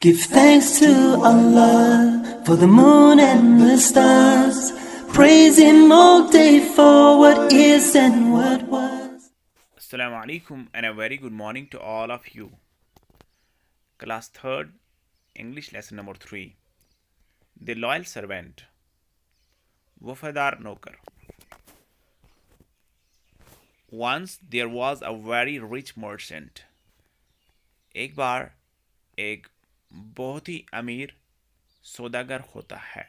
Give thanks to Allah for the moon and the stars. Praise Him all day for what is and what was. Assalamu alaikum and a very good morning to all of you. Class 3rd, English lesson number 3. The loyal servant. Wafadar Nokar. Once there was a very rich merchant. एक बार एक बहुत ही अमीर सौदागर होता है.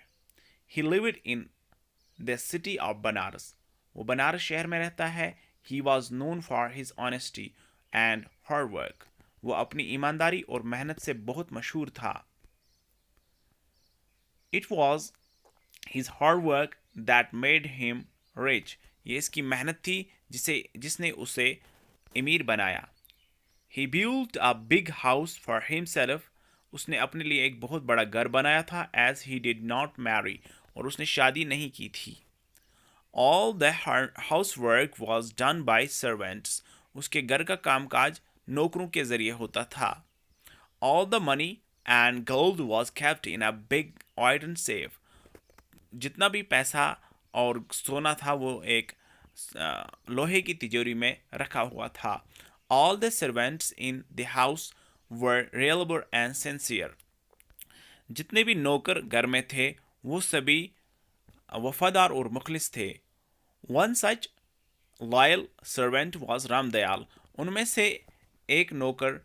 He lived in the city of Banaras. वो बनारस शहर में रहता है. He was known for his honesty and hard work. वो अपनी ईमानदारी और मेहनत से बहुत मशहूर था. It was his hard work that made him rich. ये इसकी मेहनत थी जिसने उसे अमीर बनाया. He built a big house for himself. उसने अपने लिए एक बहुत बड़ा घर बनाया था. As he did not marry. और उसने शादी नहीं की थी. All the housework was done by servants. उसके घर का कामकाज नौकरों के जरिए होता था. All the money and gold was kept in a big iron safe. जितना भी पैसा और सोना था वो एक लोहे की तिजोरी में रखा हुआ था. All the servants in the house were reliable and sincere. जितने भी नौकर घर में थे वो सभी वफादार और मुखलिस थे. One such loyal servant was Ramdayal. उनमें से एक नौकर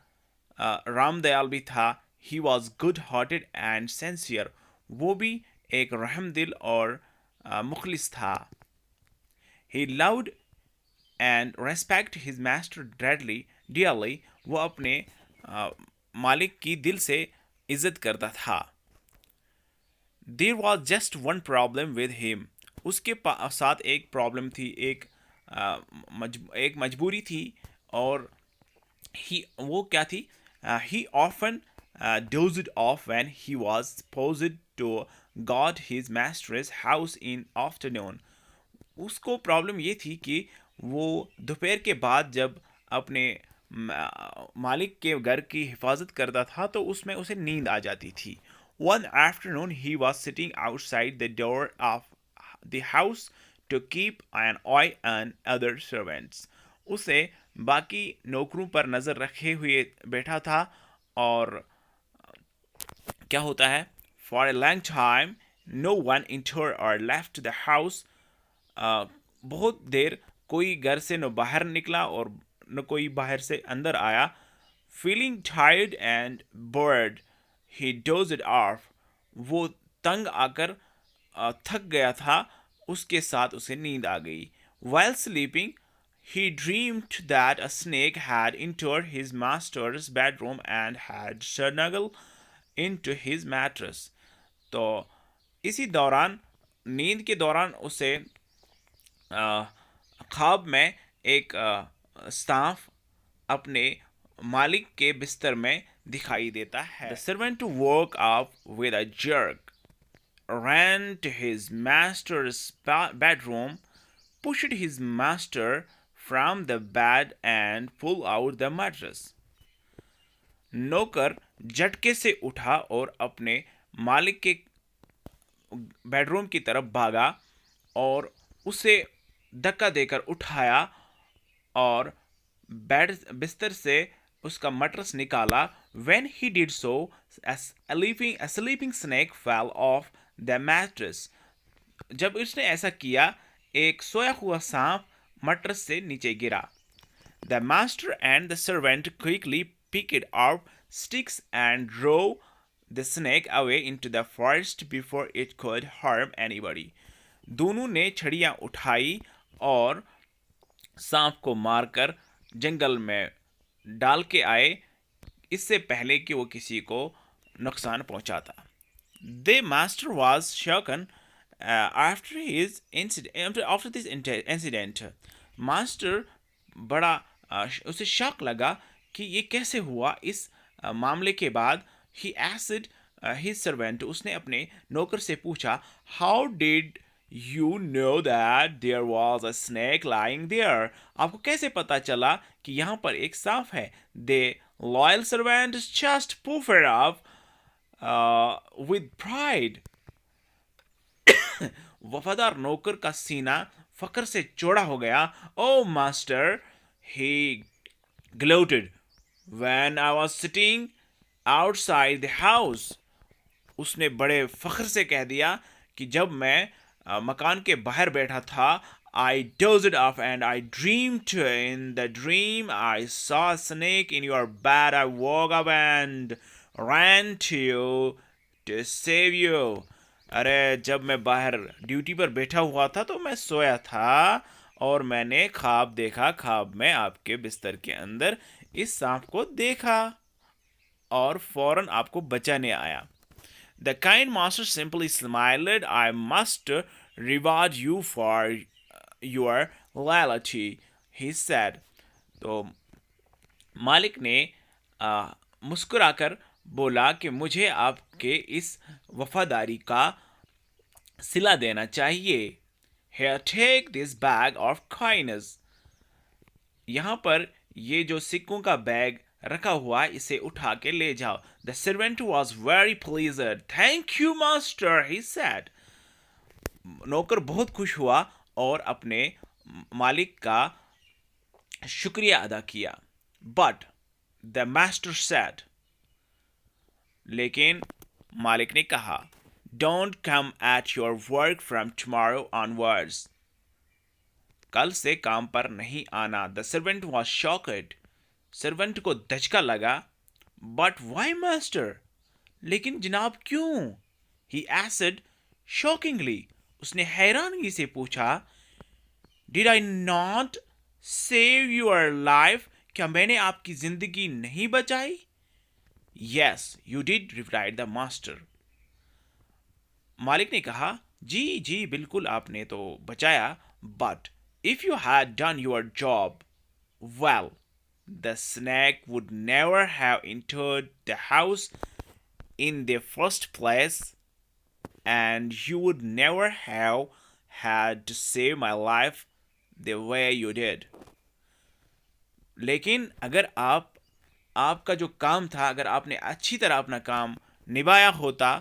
रामदयाल भी था. He was good-hearted and sincere. वो भी एक रहमदिल और मुखलिस था. He loved and respected his master dearly. वो अपने मालिक की दिल से इज्जत करता था. There was just one problem with him. उसके साथ एक प्रॉब्लम थी. एक मजबूरी थी. और वो क्या थी? He often dozed off when he was supposed to guard his master's house in afternoon. उसको प्रॉब्लम ये थी कि वो दोपहर के बाद जब अपने मालिक के घर की हिफाजत करता था तो उसमें उसे नींद आ जाती थी. One afternoon he was sitting outside the door of the house to keep an eye on other servants. उसे बाकी नौकरों पर नज़र रखे हुए बैठा था. और क्या होता है? For a long time no one entered or left the house. बहुत देर कोई घर से न बाहर निकला और न कोई बाहर से अंदर आया. Feeling tired and bored, he dozed off. वो तंग आकर थक गया था. उसके साथ उसे नींद आ गई. While sleeping, he dreamed that a snake had entered his master's bedroom and had snuggled into his mattress. तो इसी दौरान नींद के दौरान उसे ख्वाब में एक सांप अपने मालिक के बिस्तर में दिखाई देता है. The servant woke up with a jerk, ran to his master's bedroom, pushed his master from the bed and pulled out the mattress. नौकर झटके से उठा और अपने मालिक के बेडरूम की तरफ भागा और उसे धक्का देकर उठाया और बिस्तर से उसका मटरस निकाला. When he did so, a sleeping snake fell off the mattress. जब उसने ऐसा किया एक सोया हुआ सांप मटरस से नीचे गिरा. The master and the servant quickly picked up sticks and drove the snake away into the forest before it could harm anybody. दोनों ने छड़ियाँ उठाई और सांप को मारकर जंगल में डाल के आए इससे पहले कि वो किसी को नुकसान पहुंचाता. The master was shaken after this incident. Master बड़ा उसे शक लगा कि ये कैसे हुआ. इस मामले के बाद he asked his servant. उसने अपने नौकर से पूछा, how did you know that there was a snake lying there? आपको कैसे पता चला कि यहाँ पर एक सांप है? The loyal servant just poofed off with pride. वफादार नौकर का सीना फक्र से चौड़ा हो गया. Oh master, he gloated, when I was sitting outside the house. उसने बड़े फख्र से कह दिया कि जब मैं मकान के बाहर बैठा था, I dozed off and I dreamed. In the dream I saw a snake in your bed. I woke up and ran to you to save you. अरे जब मैं बाहर ड्यूटी पर बैठा हुआ था तो मैं सोया था और मैंने ख्वाब देखा. ख्वाब में आपके बिस्तर के अंदर इस सांप को देखा और फौरन आपको बचाने आया. The kind master simply smiled. I must reward you for your loyalty, he said. तो मालिक ने मुस्कुराकर बोला कि मुझे आपके इस वफादारी का सिला देना चाहिए. Here, take this bag of coins. यहाँ पर ये जो सिक्कों का बैग रखा हुआ इसे उठा के ले जाओ. The servant was very pleased. Thank you, master, he said. नौकर बहुत खुश हुआ और अपने मालिक का शुक्रिया अदा किया. But the master said, लेकिन मालिक ने कहा, don't come at your work from tomorrow onwards. कल से काम पर नहीं आना. The servant was shocked. Servant को धचका लगा. But why, master? लेकिन जनाब क्यों? He asked shockingly. उसने हैरानगी से पूछा, Did I not save your life? क्या मैंने आपकी जिंदगी नहीं बचाई? Yes, you did, replied the master. मालिक ने कहा, जी जी बिल्कुल आपने तो बचाया. But if you had done your job well, the snake would never have entered the house in the first place, and you would never have had to save my life the way you did. लेकिन अगर आपका जो काम था, अगर आपने अच्छी तरह अपना काम निभाया होता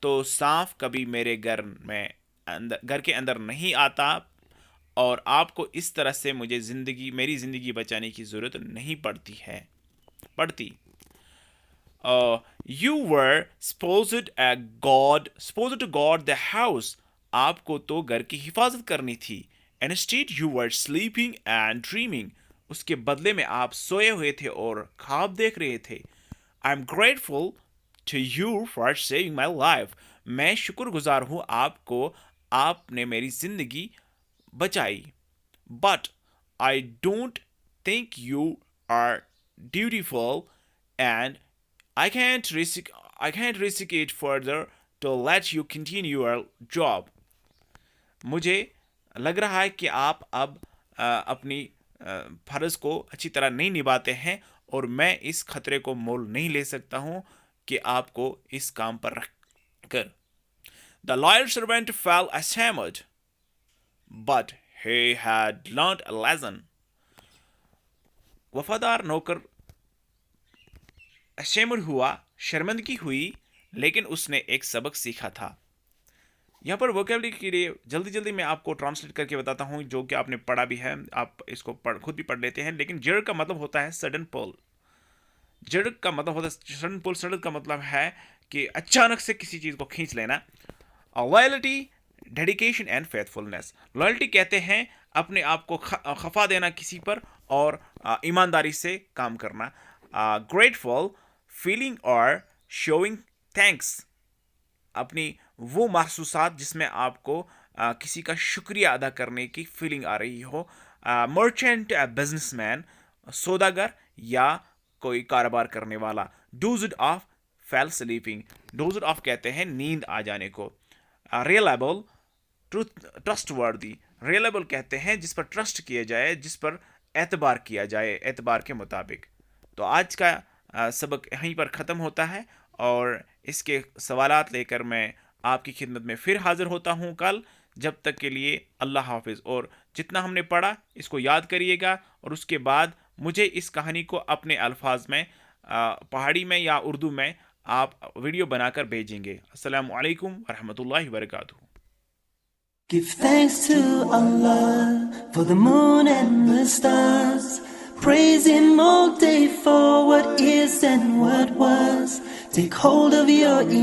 तो सांप कभी मेरे घर के अंदर नहीं आता और आपको इस तरह से मेरी ज़िंदगी बचाने की ज़रूरत नहीं पड़ती. You were supposed to guard the house. आपको तो घर की हिफाजत करनी थी. Instead you were sleeping and dreaming. उसके बदले में आप सोए हुए थे और ख्वाब देख रहे थे. I'm grateful to you for saving my life. मैं शुक्रगुजार हूँ आपने मेरी ज़िंदगी बचाई. But I don't think you are dutiful and I can't risk it further to let you continue your job. मुझे लग रहा है कि आप अब अपनी फर्ज को अच्छी तरह नहीं निभाते हैं और मैं इस खतरे को मोल नहीं ले सकता हूं कि आपको इस काम पर रखकर. The loyal servant fell ashamed, but he had learned a lesson. वफादार नौकर ashamed हुआ, शर्मिंदगी हुई, लेकिन उसने एक सबक सीखा था. यहाँ पर वोकेबलरी के लिए जल्दी मैं आपको ट्रांसलेट करके बताता हूँ, जो कि आपने पढ़ा भी है, आप इसको खुद भी पढ़ लेते हैं. लेकिन जड़ का मतलब होता है सडन पुल. जड़ का मतलब होता है सडन पुल. सडन का मतलब है कि अचानक से किसी चीज़ को खींच लेना. Loyalty, dedication and faithfulness. Loyalty कहते हैं अपने आप को खफा देना किसी पर और ईमानदारी से काम करना. ग्रेटफुल, फीलिंग और शोइंग थैंक्स. अपनी वो महसूसात जिसमें आपको किसी का शुक्रिया अदा करने की फीलिंग आ रही हो. मर्चेंट, बिजनेसमैन, सौदागर या कोई कारोबार करने वाला. Dozed of, fail sleeping. Dozed of कहते हैं नींद आ जाने को. Reliable, trustworthy. रिलायबल कहते हैं जिस पर ट्रस्ट किया जाए, जिस पर एतबार किया जाए, एतबार के मुताबिक. तो आज का सबक यहीं पर ख़त्म होता है और इसके सवालात लेकर मैं आपकी खिदमत में फिर हाज़िर होता हूँ कल. जब तक के लिए अल्लाह हाफिज़. और जितना हमने पढ़ा इसको याद करिएगा और उसके बाद मुझे इस कहानी को अपने अल्फाज में पहाड़ी में या उर्दू में आप वीडियो बनाकर भेजेंगे। अस्सलामु अलैकुम वरहमतुल्लाहि वबरकातुहू। Give thanks to Allah for the moon and the stars. Praise Him all day for what is and what was. Take hold of your iman.